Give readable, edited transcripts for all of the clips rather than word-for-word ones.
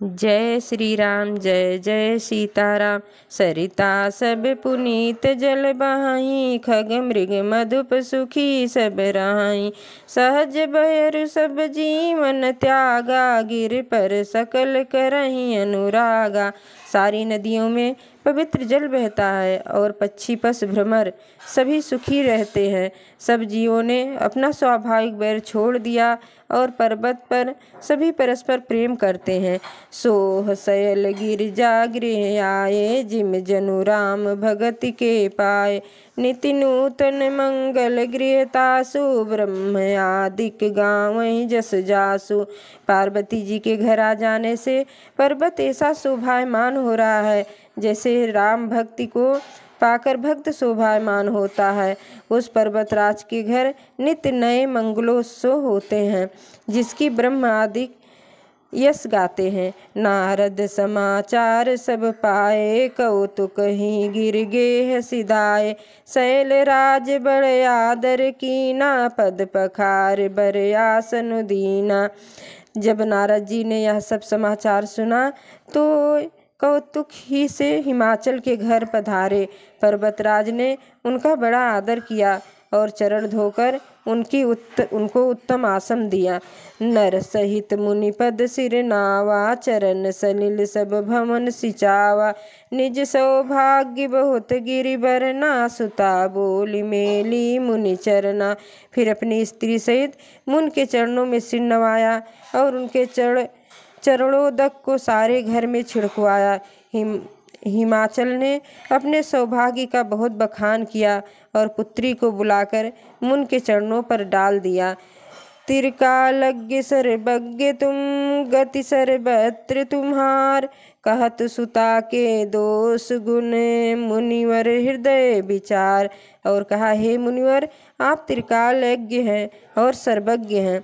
जय श्री राम जय जय सीताराम। सरिता सब पुनीत जल बहाई, खग मृग मधुप सुखी सब रहाई। सहज भयरु सब जीवन त्यागा, गिर पर सकल करहि अनुरागा। सारी नदियों में पवित्र जल बहता है और पक्षी पशु भ्रमर सभी सुखी रहते हैं। सब जीवों ने अपना स्वाभाविक बैर छोड़ दिया और पर्वत पर सभी परस्पर प्रेम करते हैं। सोह सयल गिरजा गृह आए, जिम जनु राम भगत के पाए। निति नूतन मंगल गृहतासु, ब्रह्म आदिक गावहि जस जासु। पार्वती जी के घर आ जाने से पर्वत ऐसा शोभायमान हो रहा है जैसे राम भक्ति को पाकर भक्त शोभायमान होता है। उस पर्वतराज के घर नित्य नए मंगलोत्सव होते हैं, जिसकी ब्रह्म आदि यश गाते हैं। नारद समाचार सब पाए, कौतुक ही गिर गेह सिधाए। शैल राज बड़ आदर कीना, पद पखार बर आसन दीना। जब नारद जी ने यह सब समाचार सुना तो कौतुक ही से हिमाचल के घर पधारे। पर्वतराज ने उनका बड़ा आदर किया और चरण धोकर उनको उत्तम आसन दिया। नर सहित मुनि पद सिर नावा, चरण सलिल सब भवन सिचावा। निज सौभाग्य बहुत गिरि बरना, सुता बोली मेली मुनि चरना। फिर अपनी स्त्री सहित मुनि के चरणों में सिर नवाया और उनके चरणोदक को सारे घर में छिड़कवाया। हिमाचल ने अपने सौभाग्य का बहुत बखान किया और पुत्री को बुलाकर मुनि के चरणों पर डाल दिया। त्रिकालज्ञ सर्वज्ञ तुम, गति सर्वत्र तुम्हार। कहत सुता के दोष गुण, मुनिवर हृदय विचार। और कहा, हे मुनिवर, आप त्रिकालज्ञ हैं और सर्वज्ञ हैं,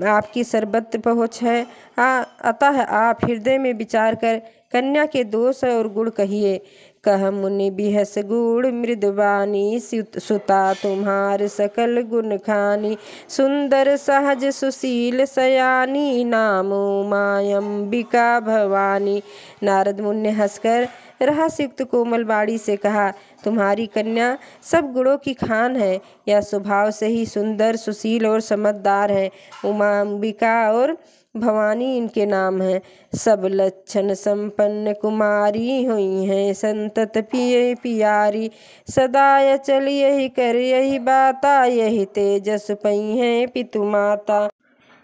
आपकी सर्वत्र पहुँच है, अतः आप हृदय में विचार कर कन्या के दोष और गुण कहिए। कह मुनि बिहस गुण मृदवानी, सुता तुम्हार सकल गुण खानी। सुंदर सहज सुशील सयानी, नामो मायम्बिका भवानी। नारद मुनि ने हंसकर रहस्युक्त कोमल बाणी से कहा, तुम्हारी कन्या सब गुणों की खान है। यह स्वभाव से ही सुंदर सुशील और समझदार है। उमा, अंबिका और भवानी इनके नाम हैं। सब लक्षण संपन्न कुमारी हुई हैं, संतत पिए पियारी। सदा चल यही कर यही बाता, यही तेजस पई है पितु माता।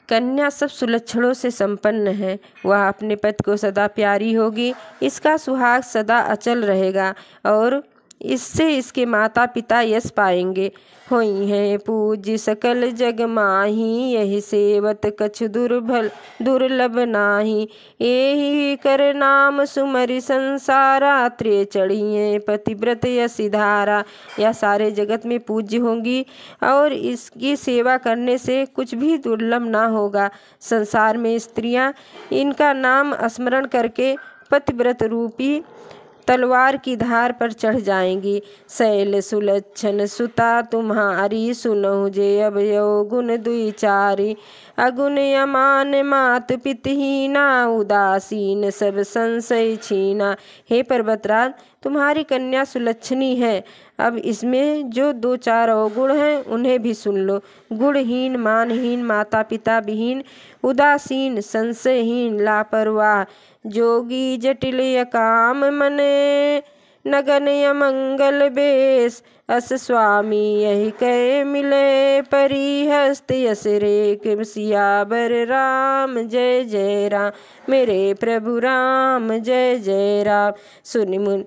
कन्या सब सुलक्षणों से संपन्न है, वह अपने पति को सदा प्यारी होगी, इसका सुहाग सदा अचल रहेगा और इससे इसके माता पिता यश पाएंगे। होई है पूज्य सकल जग माही, यही सेवत कछु दुर्लभ नाही। यही कर नाम सुमरि संसारा, त्रे चढ़िए पतिव्रत यसी धारा। यह सारे जगत में पूज्य होंगी और इसकी सेवा करने से कुछ भी दुर्लभ ना होगा। संसार में स्त्रियां इनका नाम स्मरण करके पतिव्रत रूपी तलवार की धार पर चढ़ जाएंगी। शैल सुलक्षण सुता तुम्हारी, सुनहु जे अभयो गुण दुई चारी। अगुण अमान मात पितहीना, उदासीन सब संशय छीना। हे पर्वतराज, तुम्हारी कन्या सुलक्षणी है, अब इसमें जो दो चार अवगुण हैं उन्हें भी सुन लो। गुणहीन, मानहीन, माता पिता विहीन, उदासीन, संशयहीन, लापरवाह, जोगी जटिल काम मने, नगन अमंगल बेश। अस स्वामी यही कह मिले, परिहस्त यस रेख सियावर राम। जय जय राम, मेरे प्रभु राम, जय जय राम। सुनि मुनि,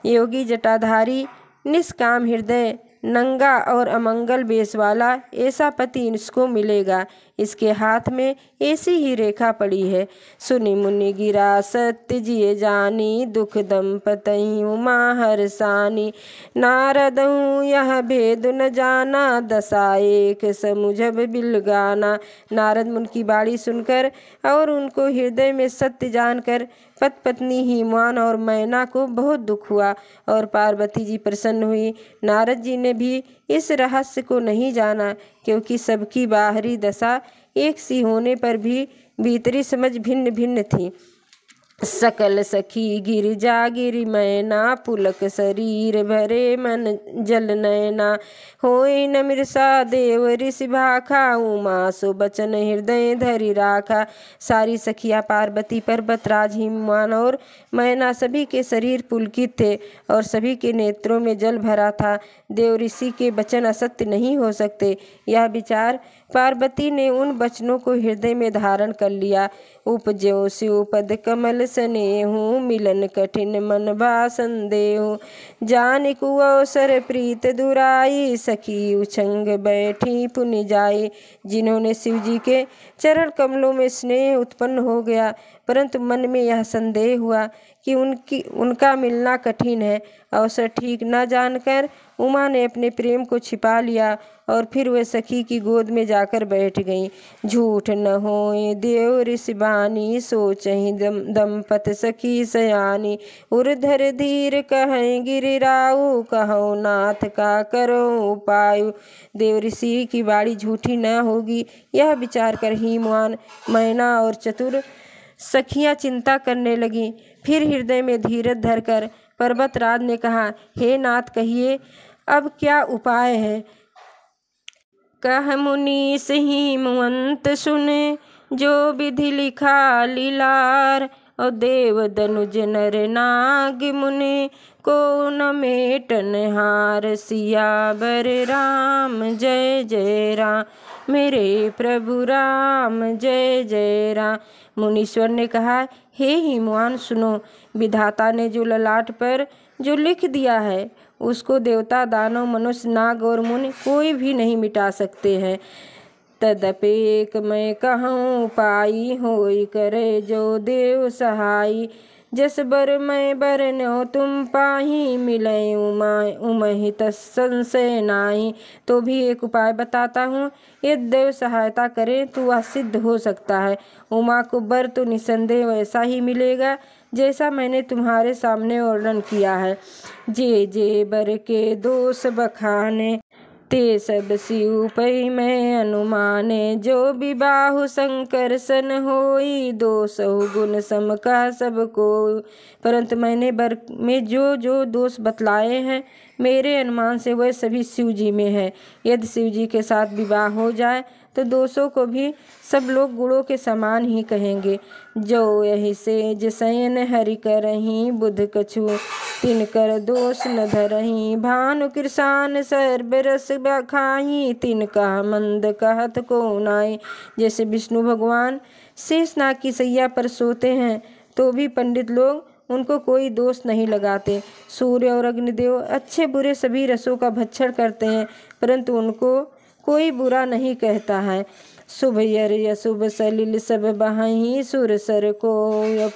योगी जटाधारी निष्काम हृदय, नंगा और अमंगल बेस वाला ऐसा पति इसको मिलेगा। इसके हाथ में ऐसी ही रेखा पड़ी है। सुनि मुनि गिरा सत्य जिए जानी, दुख दंपतई उमा हरसानी। नारदहूँ यह भेद न जाना, दशा एक समुझब बिलगाना। नारद मुनि की बाणी सुनकर और उनको हृदय में सत्य जानकर पति पत्नी हिमवान और मैना को बहुत दुख हुआ और पार्वती जी प्रसन्न हुई। नारद जी ने भी इस रहस्य को नहीं जाना, क्योंकि सबकी बाहरी दशा एक सी होने पर भी भीतरी समझ भिन्न भिन्न थी। सकल सखी गिरिजा गिरि मैना, पुलक शरीर भरे मन जल नयना। होई न मिर्सा देव ऋषि भाखा, उमा सो बचन हृदय धरि राखा। सारी सखियाँ पार्वती, पर्वतराज, हिमवान और मैना सभी के शरीर पुलकित थे और सभी के नेत्रों में जल भरा था। देव ऋषि के वचन असत्य नहीं हो सकते, यह विचार पार्वती ने उन वचनों को हृदय में धारण कर लिया। उपजो शिव पद कमल स्नेहु, मिलन कठिन मन बा संदेहु। जानिकु अवसर प्रीत दुराई, सखी उछंग बैठी पुनि जाई। जिन्होंने शिव जी के चरण कमलों में स्नेह उत्पन्न हो गया, परंतु मन में यह संदेह हुआ कि उनका मिलना कठिन है। अवसर ठीक न जानकर उमा ने अपने प्रेम को छिपा लिया और फिर वह सखी की गोद में जाकर बैठ गई। झूठ न होए देव ऋषि बानी, सोचहि दंपत सखी सयानी। उर्धर धीर कहें गिरिराऊ, कहो नाथ का करो उपाय। देव ऋषि की बाणी झूठी न होगी, यह विचार कर हिमवान, मैना और चतुर सखियां चिंता करने लगी। फिर हृदय में धीरज धरकर पर्वतराज ने कहा, हे नाथ, कहिए अब क्या उपाय है। कह मुनीस हिमवंत सुने, जो विधि लिखा लीलार। और देव दनुज नर नाग मुनि, को न मेटन हार। सियावर राम जय जय राम, मेरे प्रभु राम जय जय राम। मुनीश्वर ने कहा, हे हिमवान सुनो, विधाता ने जो ललाट पर जो लिख दिया है, उसको देवता, दानव, मनुष्य, नाग और मुनि कोई भी नहीं मिटा सकते हैं। तदपेक मैं कहूँ पाई, होई करे जो देव सहाई। जस बर मैं बरन्यो तुम पाही, मिले उमहि तस संशय नाई। तो भी एक उपाय बताता हूँ, यदि देव सहायता करे तो वह सिद्ध हो सकता है। उमा को बर तो निसंदेह वैसा ही मिलेगा जैसा मैंने तुम्हारे सामने वर्णन किया है। जे जे बर के दोष बखाने, ते सब शिव पै मैं अनुमाने। जो विबाहु शंकर सन होई, दोषहु गुण सम का सबको। परंतु मैंने बर में जो जो दोष बतलाए हैं, मेरे अनुमान से वह सभी शिव जी में है। यदि शिव जी के साथ विवाह हो जाए तो दोषों को भी सब लोग गुणों के समान ही कहेंगे। जो यही से जसयन हरि करहीं, बुध कछु तिन कर दोष न धरहीं। भानु कृसान सर्ब रस बखाहीं, तिन कह मंद कहत को नाई। जैसे विष्णु भगवान शेषनाग की सैया पर सोते हैं तो भी पंडित लोग उनको कोई दोष नहीं लगाते। सूर्य और अग्निदेव अच्छे बुरे सभी रसों का भक्षण करते हैं, परंतु उनको कोई बुरा नहीं कहता है। शुभ यर अशुभ सलिल सब बहाई, सुर सर को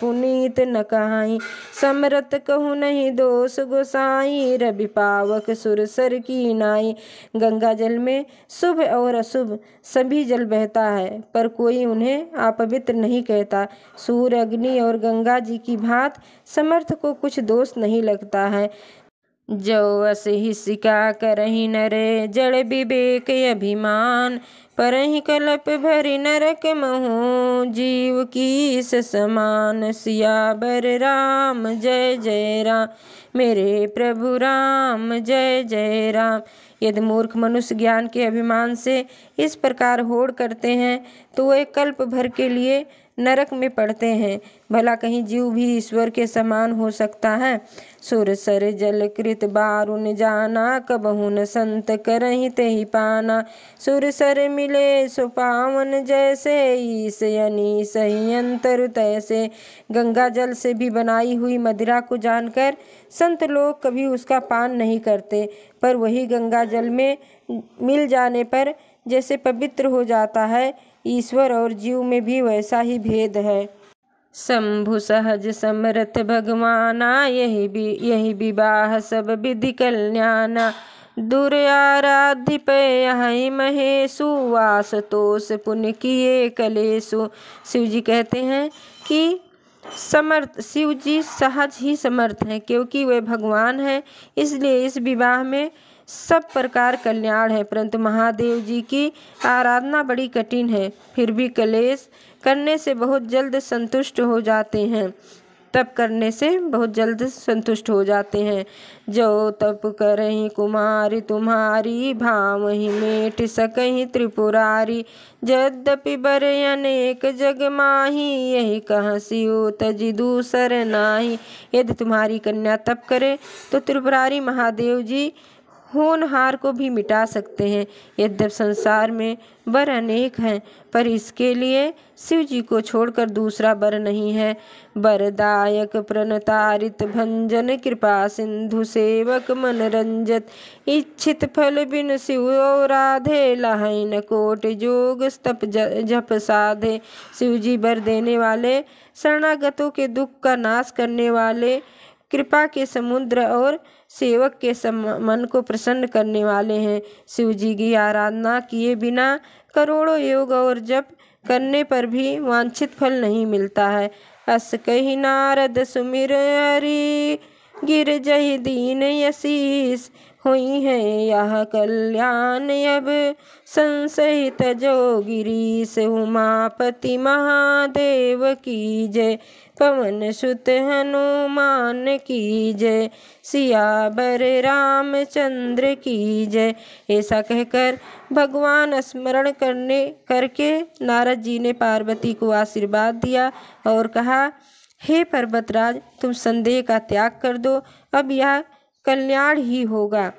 पुनीत न कहाई। समरत कहूँ नहीं दोष गोसाई, रवि पावक सुर सर की नाई। गंगा जल में शुभ और अशुभ सभी जल बहता है, पर कोई उन्हें अपवित्र नहीं कहता। सूर्य, अग्नि और गंगा जी की भांति समर्थ को कुछ दोष नहीं लगता है। जो अस हिसिका करहि नरे, जड़ विवेक अभिमान। परहि कलप भरि नरक महु, जीव की समान। सियावर राम जय जय राम, मेरे प्रभु राम जय जय राम। यदि मूर्ख मनुष्य ज्ञान के अभिमान से इस प्रकार होड़ करते हैं तो वे कल्प भर के लिए नरक में पड़ते हैं। भला कहीं जीव भी ईश्वर के समान हो सकता है। सुर सर जल कृत बारुन जाना, कबहु न संत करहि तेहि पाना। सुर सर मिले सो पावन जैसे, ईस यनी सही अंतर तैसे। गंगा जल से भी बनाई हुई मदिरा को जानकर संत लोग कभी उसका पान नहीं करते, पर वही गंगा जल में मिल जाने पर जैसे पवित्र हो जाता है, ईश्वर और जीव में भी वैसा ही भेद है। शंभु सहज समरथ भगवाना, यही विवाह सब विधि कल्याणा। दुर्याराध्य पे यही महेशु, वास तोष पुण्य किए कलेशु। शिव जी कहते हैं कि शिव जी सहज ही समर्थ हैं, क्योंकि वे भगवान हैं, इसलिए इस विवाह में सब प्रकार कल्याण है। परंतु महादेव जी की आराधना बड़ी कठिन है, फिर भी कलेश करने से बहुत जल्द संतुष्ट हो जाते हैं। तप करने से बहुत जल्द संतुष्ट हो जाते हैं। जो तप करहि कुमारी तुम्हारी, भावहि मेट सकहि त्रिपुरारी। यद्यपि बर अनेक जग माही, यही कह सियो तजि दूसर नाही। यदि तुम्हारी कन्या तप करे तो त्रिपुरारी महादेव जी होनहार को भी मिटा सकते हैं। यद्यपि संसार में वर अनेक हैं, पर इसके लिए शिव जी को छोड़कर दूसरा वर नहीं है। वरदायक प्रणतारित भंजन, कृपा सिंधु सेवक मन रंजत। इच्छित फल बिन शिव राधे, लहै न कोट जोग तप जप साधे। शिव जी वर देने वाले, शरणागतों के दुख का नाश करने वाले, कृपा के समुद्र और सेवक के मन को प्रसन्न करने वाले हैं। शिव जी की आराधना किए बिना करोड़ों योग और जप करने पर भी वांछित फल नहीं मिलता है। अस कही नारद सुमिर हरि, गिर जहि दीन यशीस। हुई है यह कल्याण अब, संशय तजो गिरीश। उमापति महादेव की जय, पवन सुत हनुमान की जय। सियावर रामचंद्र की जय। ऐसा कहकर भगवान स्मरण करके नारद जी ने पार्वती को आशीर्वाद दिया और कहा, हे पर्वतराज, तुम संदेह का त्याग कर दो, अब यह कल्याण ही होगा।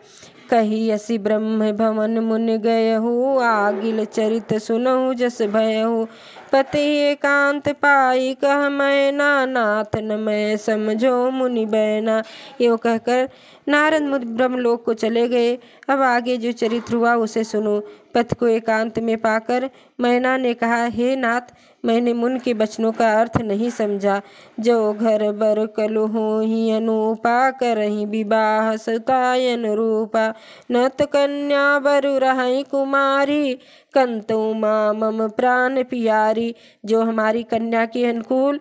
कही असी ब्रह्म भवन मुन गयहु, आगिल चरित सुनहु जस भयहु। पति एकांत पाई कह मैना, नाथ न मैं समझो मुनि बैना। यो कहकर नारद मुनि ब्रह्मलोक को चले गए। अब आगे जो चरित्र हुआ उसे सुनो। पति को एकांत में पाकर मैना ने कहा, हे नाथ, मैंने मुन के वचनों का अर्थ नहीं समझा। जो घर बर कलु होहि अनुपा, करहि विवाह सतायन रूपा। न तो कन्या बरु रहहि कुमारी, कंतु माँ मम प्राण प्यारी। जो हमारी कन्या के अनुकूल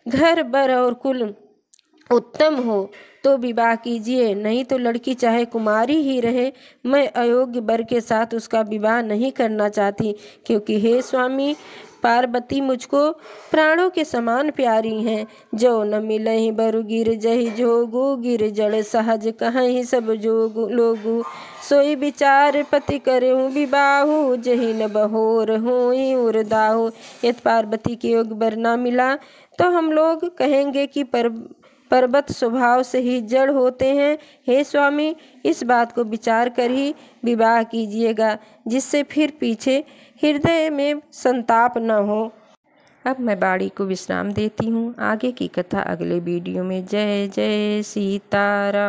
घर बर और कुल उत्तम हो तो विवाह कीजिए, नहीं तो लड़की चाहे कुमारी ही रहे, मैं अयोग्य वर के साथ उसका विवाह नहीं करना चाहती। क्योंकि हे स्वामी, पार्वती मुझको प्राणों के समान प्यारी हैं। जो न मिलहि बरु गिर जहि जोगु, गिर जड़ सहज कहीं सब जोगु लोगु। सोई विचार पति करहु विबाहु, जहि न बहोर होई उरदाहु। यदि पार्वती के योग वर न मिला तो हम लोग कहेंगे कि पर्वत स्वभाव से ही जड़ होते हैं। हे स्वामी, इस बात को विचार कर ही विवाह कीजिएगा, जिससे फिर पीछे हृदय में संताप न हो। अब मैं बाड़ी को विश्राम देती हूँ। आगे की कथा अगले वीडियो में। जय जय सीताराम।